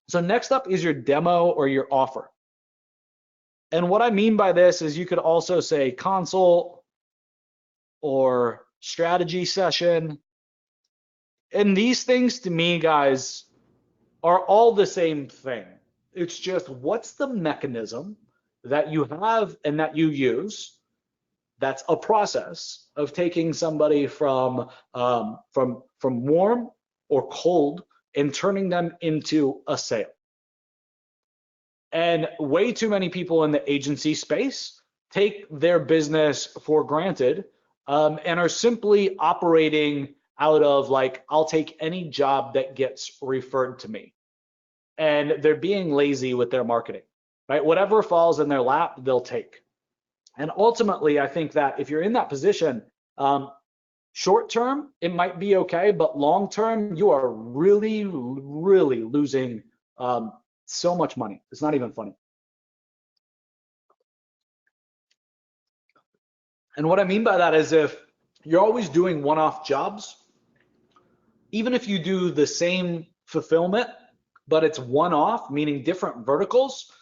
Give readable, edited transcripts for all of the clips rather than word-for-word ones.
So next up is your demo or your offer. And what I mean by this is you could also say consult or strategy session. And these things to me, guys, are all the same thing. It's just what's the mechanism that you have and that you use that's a process of taking somebody from warm or cold and turning them into a sale. And way too many people in the agency space take their business for granted, and are simply operating out of like, I'll take any job that gets referred to me. And they're being lazy with their marketing, right? Whatever falls in their lap, they'll take. And ultimately, I think that if you're in that position, short term, it might be okay, but long term, you are really, really losing so much money. It's not even funny. And what I mean by that is if you're always doing one-off jobs, even if you do the same fulfillment, but it's one-off, meaning different verticals,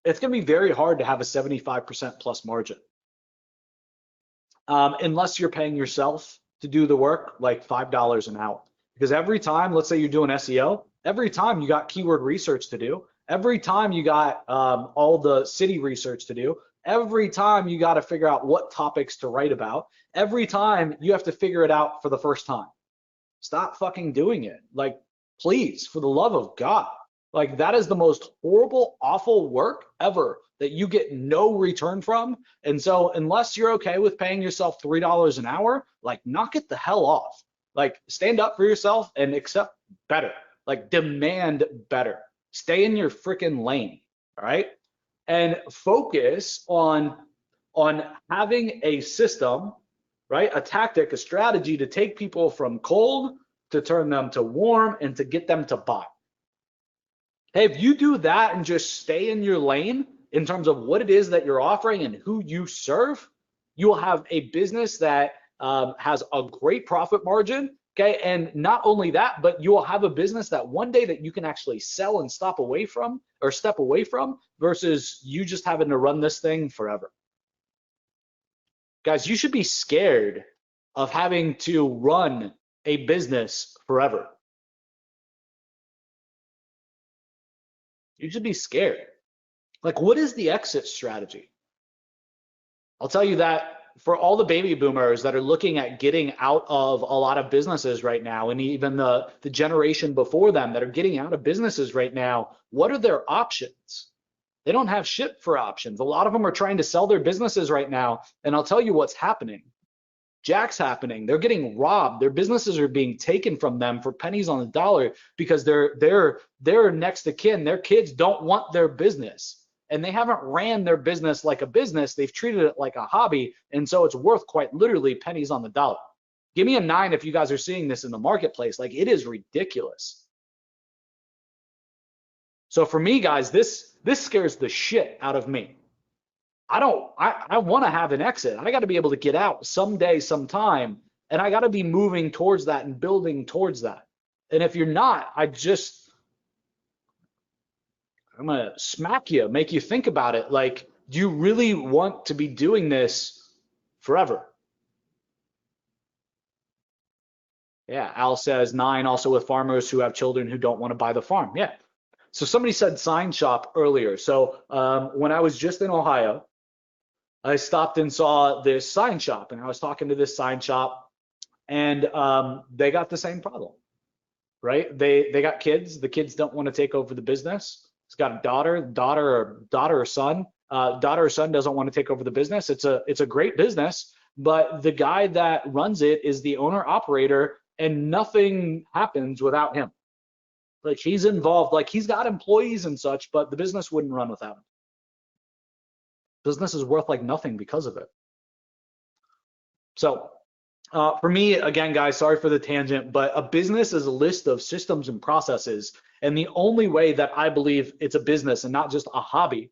it's going to be very hard to have a 75% plus margin. Unless you're paying yourself to do the work, like $5 an hour. Because every time, let's say you're doing SEO, every time you got keyword research to do, every time you got all the city research to do, every time you got to figure out what topics to write about, every time you have to figure it out for the first time. Stop fucking doing it. Like, please, for the love of God. Like, that is the most horrible, awful work ever that you get no return from. And so unless you're okay with paying yourself $3 an hour, like, knock it the hell off. Like, stand up for yourself and accept better. Like, demand better. Stay in your freaking lane, all right? And focus on having a system, right? A tactic, a strategy to take people from cold to turn them to warm and to get them to buy. Hey, if you do that and just stay in your lane in terms of what it is that you're offering and who you serve, you will have a business that has a great profit margin, okay? And not only that, but you will have a business that one day that you can actually sell and step away from versus you just having to run this thing forever. Guys, you should be scared of having to run a business forever. You should be scared. Like, what is the exit strategy? I'll tell you that for all the baby boomers that are looking at getting out of a lot of businesses right now, and even the generation before them that are getting out of businesses right now, what are their options? They don't have shit for options. A lot of them are trying to sell their businesses right now, and I'll tell you what's happening. Jack's happening. They're getting robbed. Their businesses are being taken from them for pennies on the dollar because they're next to kin. Their kids don't want their business, and they haven't ran their business like a business. They've treated it like a hobby, and so it's worth quite literally pennies on the dollar. Give me a 9 if you guys are seeing this in the marketplace. Like, it is ridiculous. So for me, guys, this scares the shit out of me. I want to have an exit. I got to be able to get out someday, sometime, and I got to be moving towards that and building towards that. And if you're not, I'm going to smack you, make you think about it. Like, do you really want to be doing this forever? Yeah, Al says 9 also with farmers who have children who don't want to buy the farm. Yeah. So somebody said sign shop earlier. So when I was just in Ohio, I stopped and saw this sign shop, and I was talking to this sign shop, and they got the same problem, right? They got kids. The kids don't want to take over the business. It's got a daughter or son. Daughter or son doesn't want to take over the business. It's a great business, but the guy that runs it is the owner operator, and nothing happens without him. Like, he's involved, like he's got employees and such, but the business wouldn't run without him. Business is worth like nothing because of it. So for me, again, guys, sorry for the tangent, but a business is a list of systems and processes. And the only way that I believe it's a business and not just a hobby,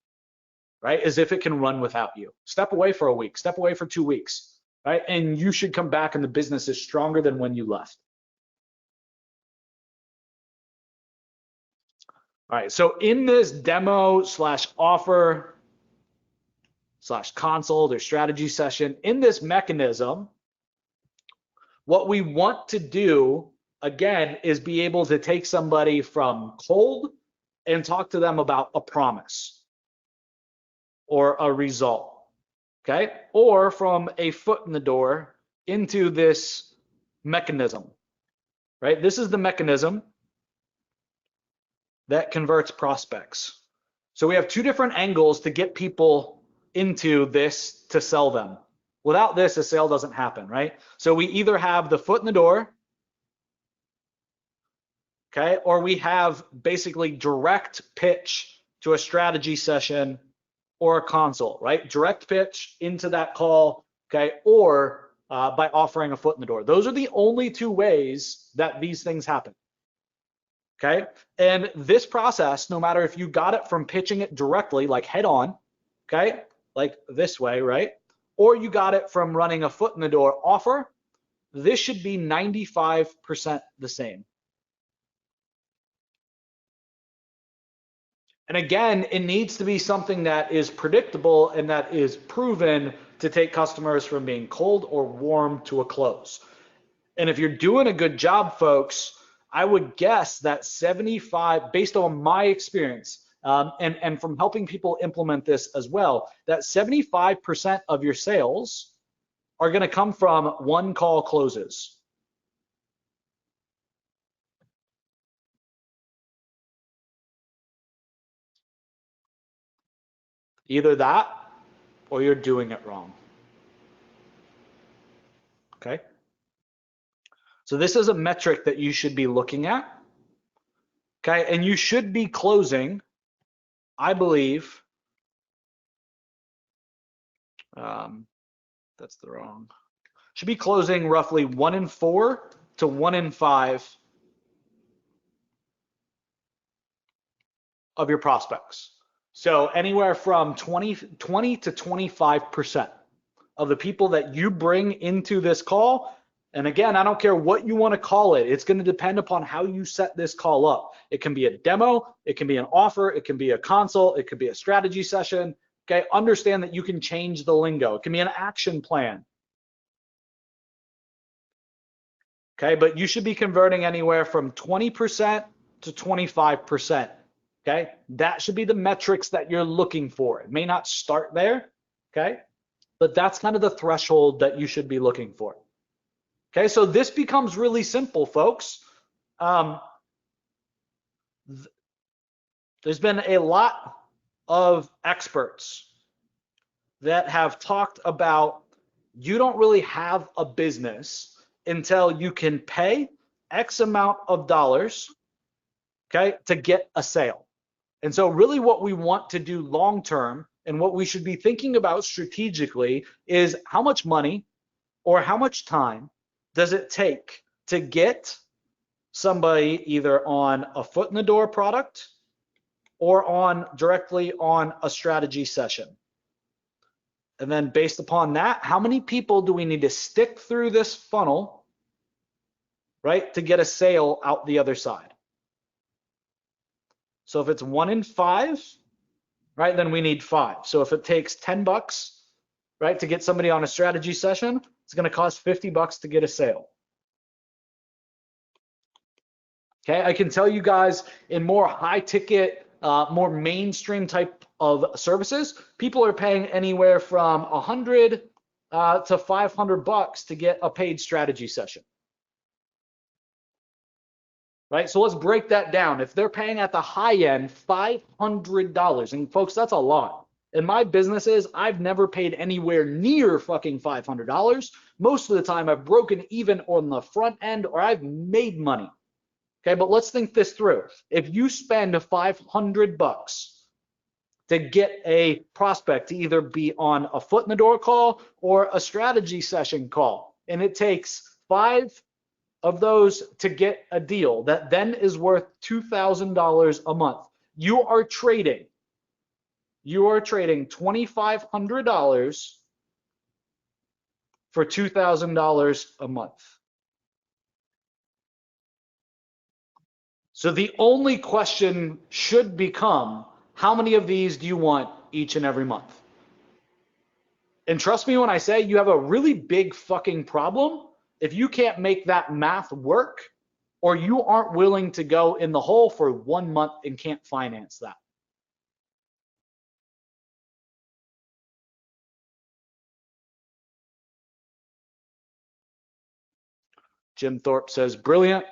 right, is if it can run without you. Step away for a week, step away for 2 weeks, right? And you should come back and the business is stronger than when you left. All right, so in this demo slash offer slash consult or strategy session, in this mechanism, what we want to do, again, is be able to take somebody from cold and talk to them about a promise or a result, okay? Or from a foot in the door into this mechanism, right? This is the mechanism that converts prospects. So we have two different angles to get people into this to sell them. Without this, a sale doesn't happen, right? So we either have the foot in the door, okay, or we have basically direct pitch to a strategy session or a consult, right? Direct pitch into that call, okay, or by offering a foot in the door. Those are the only two ways that these things happen, okay? And this process, no matter if you got it from pitching it directly, like head on, okay, like this way, right? Or you got it from running a foot in the door offer, this should be 95% the same. And again, it needs to be something that is predictable and that is proven to take customers from being cold or warm to a close. And if you're doing a good job, folks, I would guess that 75, based on my experience, and from helping people implement this as well, that 75% of your sales are going to come from one call closes. Either that or you're doing it wrong. Okay? So this is a metric that you should be looking at. Okay, and you should be closing, I believe, that's the wrong, should be closing roughly 1 in 4 to 1 in 5 of your prospects. So anywhere from 20 to 25% of the people that you bring into this call. And again, I don't care what you want to call it. It's going to depend upon how you set this call up. It can be a demo, it can be an offer, it can be a consult, it could be a strategy session. Okay, understand that you can change the lingo. It can be an action plan. Okay, but you should be converting anywhere from 20% to 25%. Okay, that should be the metrics that you're looking for. It may not start there, okay, but that's kind of the threshold that you should be looking for. Okay, so this becomes really simple, folks. There's been a lot of experts that have talked about you don't really have a business until you can pay X amount of dollars, okay, to get a sale. And so really what we want to do long term and what we should be thinking about strategically is how much money or how much time does it take to get somebody either on a foot in the door product or on directly on a strategy session. And then based upon that, how many people do we need to stick through this funnel, right, to get a sale out the other side? So if it's 1 in 5, right, then we need 5. So if it takes $10, right, to get somebody on a strategy session, it's going to cost $50 to get a sale. Okay, I can tell you guys in more high ticket, more mainstream type of services, people are paying anywhere from 100 to $500 to get a paid strategy session. Right, so let's break that down. If they're paying at the high end $500, and folks, that's a lot. In my businesses, I've never paid anywhere near fucking $500. Most of the time, I've broken even on the front end or I've made money. Okay, but let's think this through. If you spend $500 to get a prospect to either be on a foot in the door call or a strategy session call, and it takes 5 of those to get a deal that then is worth $2,000 a month, you are trading $2,500 for $2,000 a month. So the only question should become, how many of these do you want each and every month? And trust me when I say you have a really big fucking problem if you can't make that math work, or you aren't willing to go in the hole for 1 month and can't finance that. Jim Thorpe says, brilliant.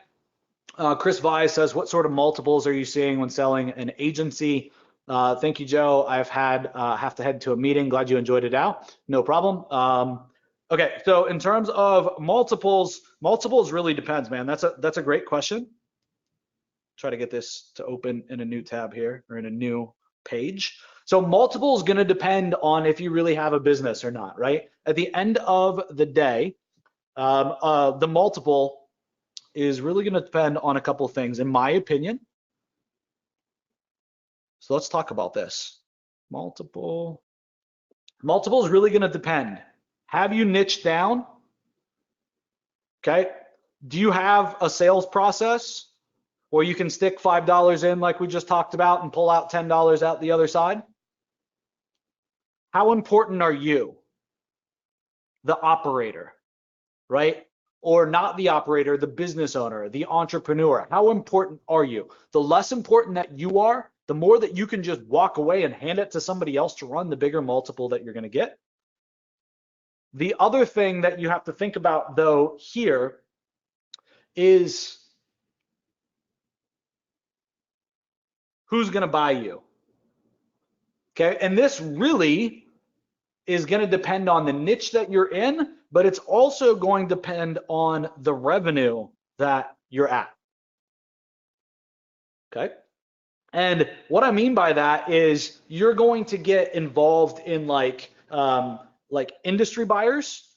Chris Vi says, what sort of multiples are you seeing when selling an agency? Thank you, Joe. I've had have to head to a meeting. Glad you enjoyed it out. No problem. Okay, so in terms of multiples really depends, man. That's a great question. Try to get this to open in a new tab here, or in a new page. So multiple is going to depend on if you really have a business or not, right? At the end of the day, the multiple is really going to depend on a couple of things, in my opinion. So let's talk about this. Multiple is really going to depend. Have you niched down? Okay. Do you have a sales process where you can stick $5 in like we just talked about and pull out $10 out the other side? How important are you? The operator, right? Or not the operator, the business owner, the entrepreneur. How important are you? The less important that you are, the more that you can just walk away and hand it to somebody else to run, the bigger multiple that you're going to get. The other thing that you have to think about, though, here is who's going to buy you. Okay, and this really is going to depend on the niche that you're in, but it's also going to depend on the revenue that you're at. Okay. And what I mean by that is you're going to get involved in like industry buyers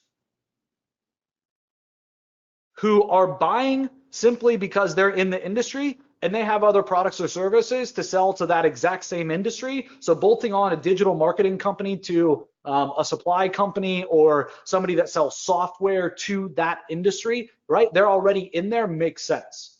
who are buying simply because they're in the industry and they have other products or services to sell to that exact same industry. So bolting on a digital marketing company to a supply company or somebody that sells software to that industry, right? They're already in there, makes sense,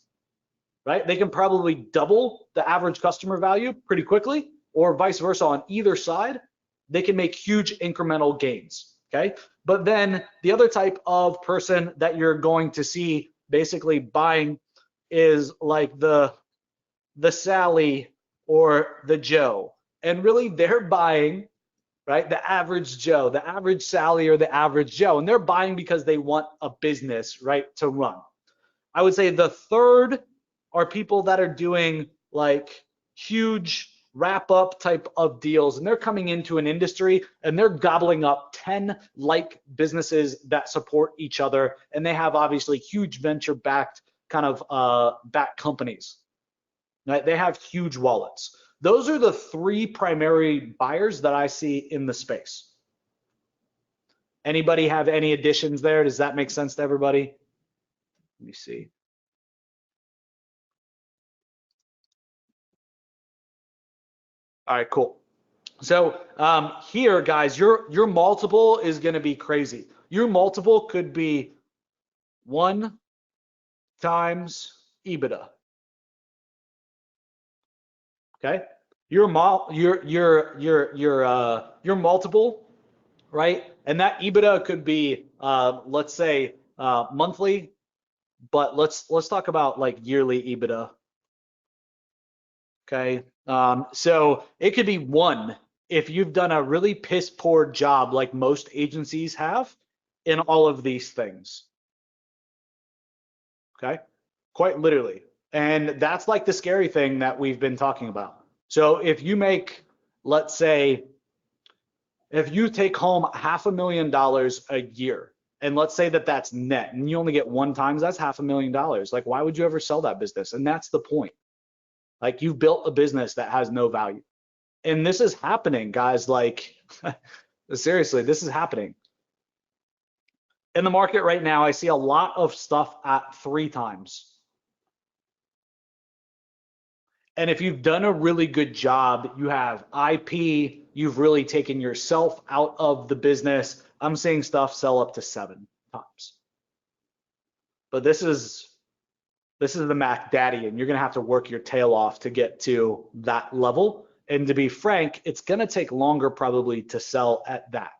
right? They can probably double the average customer value pretty quickly, or vice versa on either side. They can make huge incremental gains, okay? But then the other type of person that you're going to see basically buying is like the Sally or the Joe. And really they're buying, right? The average Joe, the average Sally or the average Joe. And they're buying because they want a business, right, to run. I would say the third are people that are doing like huge wrap up type of deals, and they're coming into an industry and they're gobbling up 10 like businesses that support each other, and they have obviously huge venture backed kind of backed companies, right? They have huge wallets. Those are the three primary buyers that I see in the space. Anybody have any additions there? Does that make sense to everybody? Let me see. All right, cool. So here, guys, your multiple is going to be crazy. Your multiple could be 1 times EBITDA. Okay, your multiple, right? And that EBITDA could be let's say monthly, but let's talk about like yearly EBITDA. Okay, so it could be 1 if you've done a really piss poor job like most agencies have in all of these things. Okay, quite literally. And that's like the scary thing that we've been talking about. So if you make, let's say, if you take home $500,000 a year, and let's say that that's net, and you only get 1 time, that's $500,000. Like, why would you ever sell that business? And that's the point. Like, you've built a business that has no value. And this is happening, guys. Like, seriously, this is happening. In the market right now, I see a lot of stuff at 3 times. And if you've done a really good job, you have IP, you've really taken yourself out of the business. I'm seeing stuff sell up to 7 times. But this is This is the Mac Daddy, and you're going to have to work your tail off to get to that level. And to be frank, it's going to take longer probably to sell at that.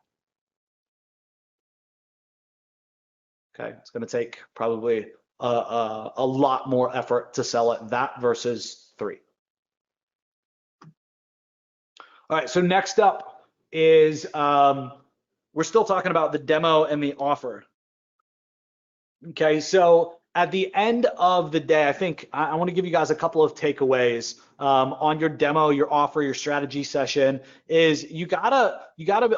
Okay, it's going to take probably a lot more effort to sell at that versus 3. All right, so next up is we're still talking about the demo and the offer. Okay, so at the end of the day, I think I want to give you guys a couple of takeaways on your demo, your offer, your strategy session. Is you gotta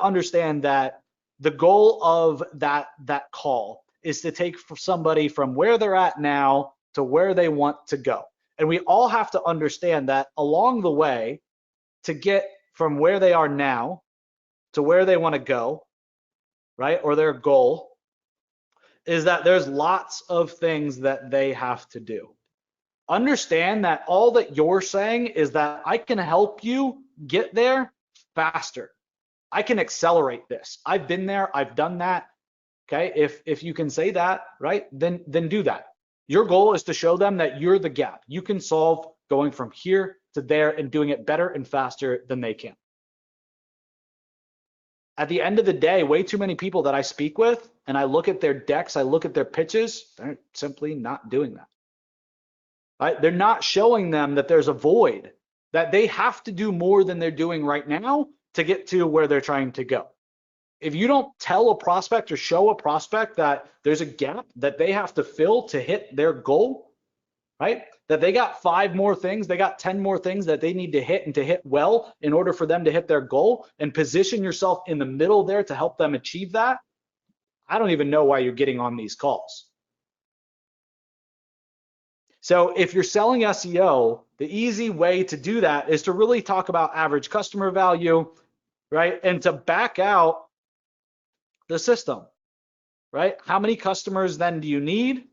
understand that the goal of that call is to take somebody from where they're at now to where they want to go. And we all have to understand that along the way, to get from where they are now to where they want to go, right, or their goal, is that there's lots of things that they have to do. Understand that all that you're saying is that I can help you get there faster. I can accelerate this. I've been there, I've done that. Okay, if you can say that, right, then do that. Your goal is to show them that you're the gap. You can solve going from here to there and doing it better and faster than they can. At the end of the day, way too many people that I speak with and I look at their decks, I look at their pitches, they're simply not doing that. Right? They're not showing them that there's a void, that they have to do more than they're doing right now to get to where they're trying to go. If you don't tell a prospect or show a prospect that there's a gap that they have to fill to hit their goal, right? That they got 5 more things, they got 10 more things that they need to hit and to hit well in order for them to hit their goal, and position yourself in the middle there to help them achieve that, I don't even know why you're getting on these calls. So if you're selling SEO, the easy way to do that is to really talk about average customer value, right? And to back out the system, right? How many customers then do you need?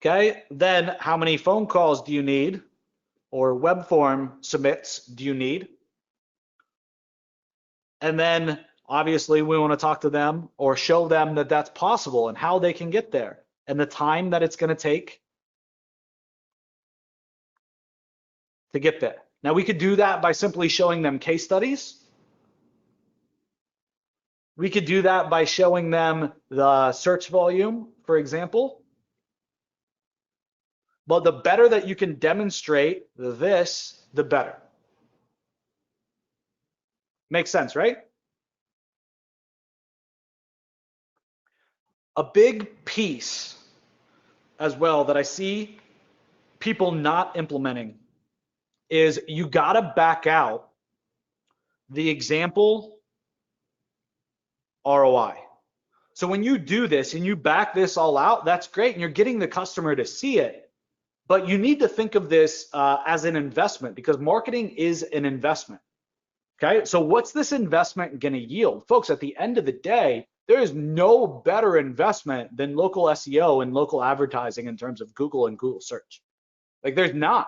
Okay, then how many phone calls do you need, or web form submits do you need? And then obviously we want to talk to them or show them that that's possible and how they can get there and the time that it's going to take to get there. Now we could do that by simply showing them case studies. We could do that by showing them the search volume, for example. But the better that you can demonstrate this, the better. Makes sense, right? A big piece as well that I see people not implementing is you gotta back out the example ROI. So when you do this and you back this all out, that's great, and you're getting the customer to see it. But you need to think of this as an investment, because marketing is an investment. Okay, so what's this investment going to yield? Folks, at the end of the day, there is no better investment than local SEO and local advertising in terms of Google and Google search. Like, there's not,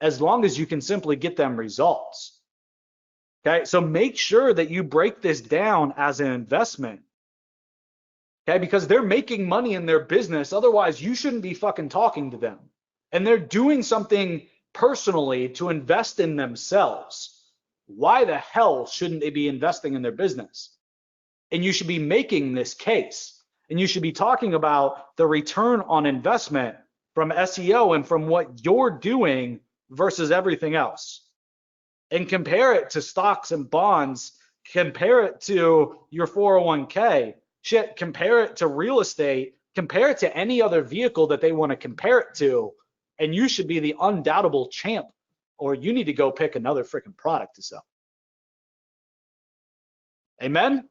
as long as you can simply get them results. Okay, so make sure that you break this down as an investment. Okay, because they're making money in their business. Otherwise, you shouldn't be fucking talking to them. And they're doing something personally to invest in themselves. Why the hell shouldn't they be investing in their business? And you should be making this case. And you should be talking about the return on investment from SEO and from what you're doing versus everything else. And compare it to stocks and bonds. Compare it to your 401k. Shit, compare it to real estate. Compare it to any other vehicle that they want to compare it to. And you should be the undoubtable champ, or you need to go pick another freaking product to sell. Amen?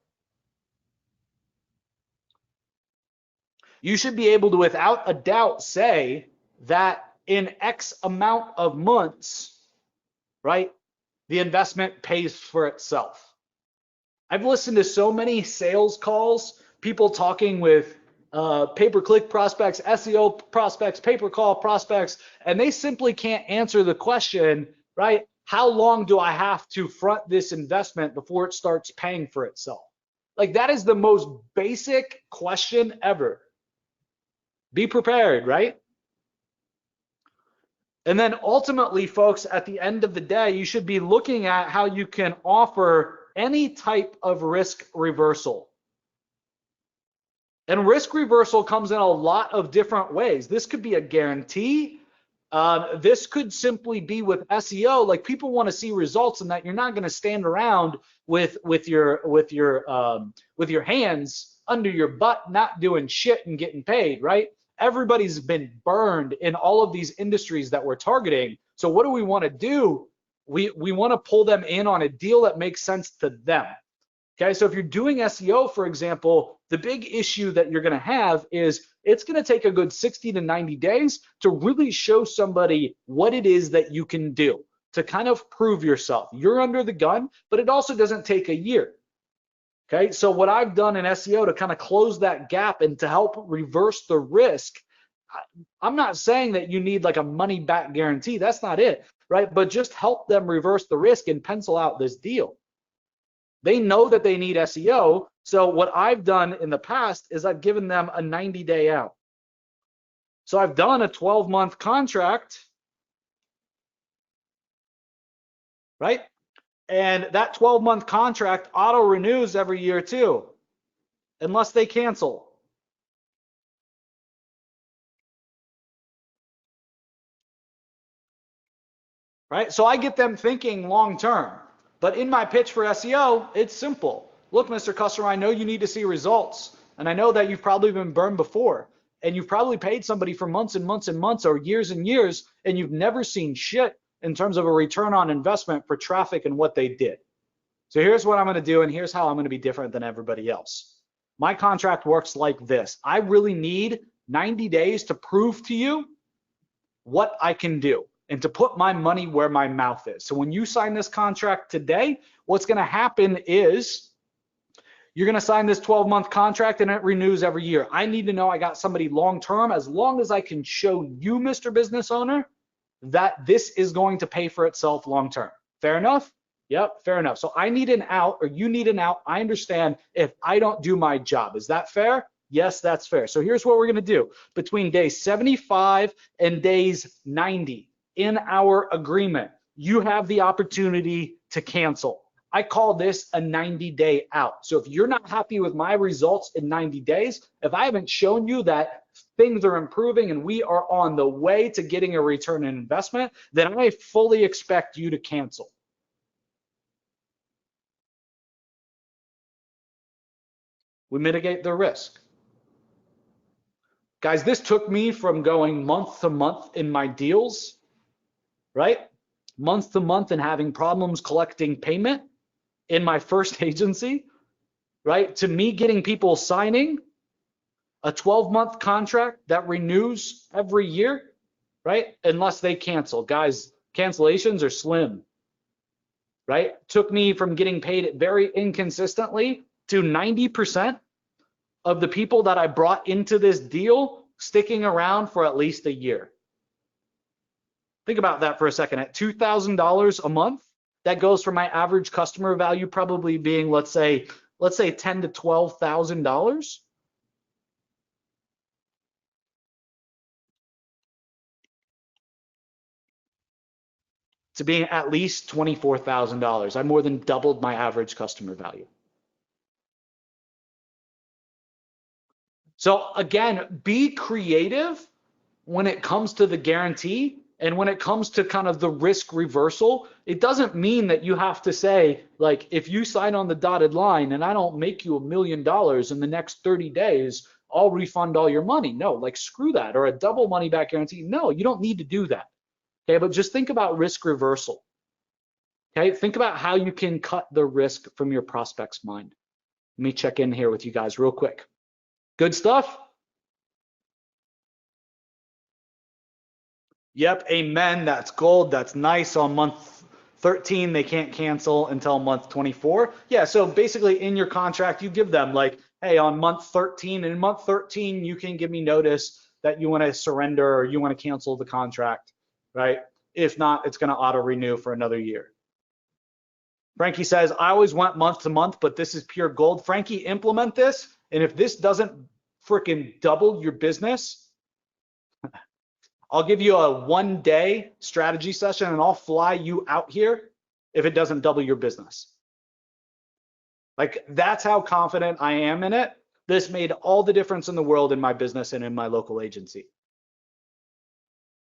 You should be able to, without a doubt, say that in X amount of months, right, the investment pays for itself. I've listened to so many sales calls, people talking with pay-per-click prospects, SEO prospects, pay-per-call prospects, and they simply can't answer the question, right? How long do I have to front this investment before it starts paying for itself? Like, that is the most basic question ever. Be prepared, right? And then ultimately, folks, at the end of the day, you should be looking at how you can offer any type of risk reversal. And risk reversal comes in a lot of different ways. This could be a guarantee. This could simply be with SEO. Like, people want to see results, and that you're not going to stand around with your hands under your butt, not doing shit and getting paid, right? Everybody's been burned in all of these industries that we're targeting. So what do we want to do? We want to pull them in on a deal that makes sense to them. Okay, so if you're doing SEO, for example, the big issue that you're going to have is it's going to take a good 60 to 90 days to really show somebody what it is that you can do, to kind of prove yourself. You're under the gun, but it also doesn't take a year. Okay, so what I've done in SEO to kind of close that gap and to help reverse the risk, I'm not saying that you need like a money back guarantee. That's not it, right? But just help them reverse the risk and pencil out this deal. They know that they need SEO. So what I've done in the past is I've given them a 90-day out. So I've done a 12-month contract, right? And that 12-month contract auto renews every year too, unless they cancel. Right? So I get them thinking long term. But in my pitch for SEO, it's simple. Look, Mr. Customer, I know you need to see results. And I know that you've probably been burned before. And you've probably paid somebody for months and months and months or years and years, and you've never seen shit in terms of a return on investment for traffic and what they did. So here's what I'm going to do, and here's how I'm going to be different than everybody else. My contract works like this. I really need 90 days to prove to you what I can do and to put my money where my mouth is. So when you sign this contract today, what's going to happen is you're going to sign this 12-month contract and it renews every year. I need to know I got somebody long-term, as long as I can show you, Mr. Business Owner, that this is going to pay for itself long-term. Fair enough? Yep, fair enough. So I need an out, or you need an out. I understand if I don't do my job. Is that fair? Yes, that's fair. So here's what we're going to do. Between days 75 and days 90 in our agreement, you have the opportunity to cancel. I call this a 90-day out. So if you're not happy with my results in 90 days, if I haven't shown you that things are improving and we are on the way to getting a return on investment, then I fully expect you to cancel. We mitigate the risk. Guys, this took me from going month to month in my deals, right? Month to month, and having problems collecting payment in my first agency, right? To me getting people signing a 12-month contract that renews every year, right? Unless they cancel. Guys, cancellations are slim, right? Took me from getting paid very inconsistently to 90% of the people that I brought into this deal sticking around for at least a year. Think about that for a second. At $2,000 a month, that goes for my average customer value probably being, let's say $10,000 to $12,000. To being at least $24,000. I more than doubled my average customer value. So again, be creative when it comes to the guarantee and when it comes to kind of the risk reversal. It doesn't mean that you have to say, like, if you sign on the dotted line and I don't make you $1 million in the next 30 days, I'll refund all your money. No, like, screw that. Or a double money back guarantee. No, you don't need to do that. Okay, but just think about risk reversal. Okay, think about how you can cut the risk from your prospect's mind. Let me check in here with you guys real quick. Good stuff? Yep, amen. That's gold. That's nice. On month 13, they can't cancel until month 24. Yeah, so basically in your contract, you give them like, hey, on month 13, and in month 13, you can give me notice that you want to surrender or you want to cancel the contract, right? If not, it's going to auto renew for another year. Frankie says, I always went month to month, but this is pure gold. Frankie, implement this. And if this doesn't freaking double your business I'll give you a 1-day strategy session and I'll fly you out here if it doesn't double your business. Like, that's how confident I am in it. This made all the difference in the world in my business and in my local agency.